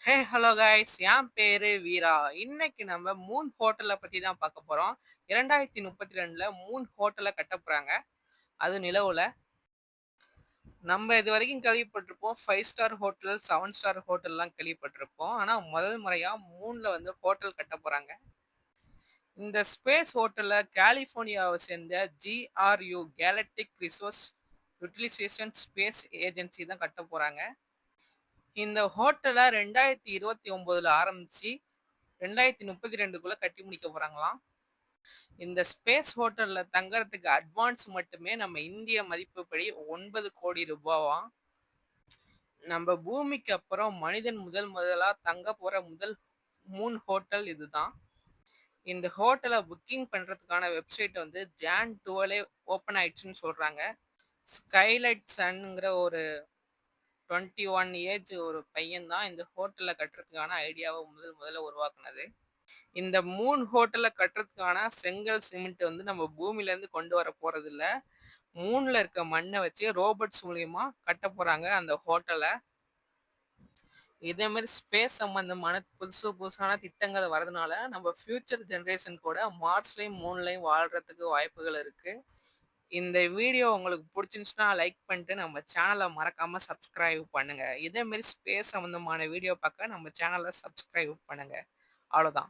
Hey hello guys, என் பேரு வீரா. இன்னைக்கு நம்ம மூன் ஹோட்டலை பத்தி தான் பார்க்க போறோம். 2032ல மூன் ஹோட்டலை கட்ட போறாங்க. அது நிலவுல. நம்ம இது வரைக்கும் கேள்விப்பட்டிருப்போம் 5 ஸ்டார் ஹோட்டல், 7 ஸ்டார் ஹோட்டல்லாம் கேள்விப்பட்டிருப்போம். ஆனா முதல் முறையா மூன்ல வந்து ஹோட்டல் கட்ட போறாங்க. இந்த ஸ்பேஸ் ஹோட்டல்ல கலிபோர்னியாவை சேர்ந்த GRU galactic resource utilisation space agency தான் கட்ட போறாங்க. இந்த ஹோட்டலை 2029ல ஆரம்பிச்சு 2032க்குள்ள கட்டி முடிக்க போறாங்களாம். இந்த ஸ்பேஸ் ஹோட்டல்ல தங்கறதுக்கு அட்வான்ஸ் மட்டுமே நம்ம இந்திய மதிப்புப்படி 9 கோடி ரூபாவாம். நம்ம பூமிக்கு அப்புறம் மனிதன் முதல் முதலா தங்க போற முதல் மூன் ஹோட்டல் இதுதான். இந்த ஹோட்டலை புக்கிங் பண்றதுக்கான வெப்சைட் வந்து ஜான் 12 ஓபன் ஆயிடுச்சுன்னு சொல்றாங்க. ஸ்கைலைட் சன்ங்கிற ஒரு 21 ஏஜ் ஒரு பையன் தான் இந்த ஹோட்டலை கட்டுறதுக்கான ஐடியாவை முதல்ல உருவாக்குனது. இந்த மூன் ஹோட்டலை கட்டுறதுக்கான செங்கல் சிமெண்ட் வந்து நம்ம பூமியில இருந்து கொண்டு வர போறது இல்ல. மூன்ல இருக்க மண்ணை வச்சு ரோபோட்ஸ் மூலியமா கட்ட போறாங்க அந்த ஹோட்டலை. இதே மாதிரி ஸ்பேஸ் சம்பந்தமான புதுசு புதுசான திட்டங்கள் வரதுனால நம்ம ஃபியூச்சர் ஜெனரேஷன் கூட மார்ஸ்லயும் மூன்லயும் வாழ்றதுக்கு வாய்ப்புகள் இருக்கு. இந்த வீடியோ உங்களுக்கு பிடிச்சிருந்துச்சுன்னா லைக் பண்ணிட்டு நம்ம சேனலை மறக்காம சப்ஸ்கிரைப் பண்ணுங்க. இதே மாதிரி ஸ்பேஸ் சம்பந்தமான வீடியோ பார்க்க நம்ம சேனலை சப்ஸ்கிரைப் பண்ணுங்க. அவ்வளோதான்.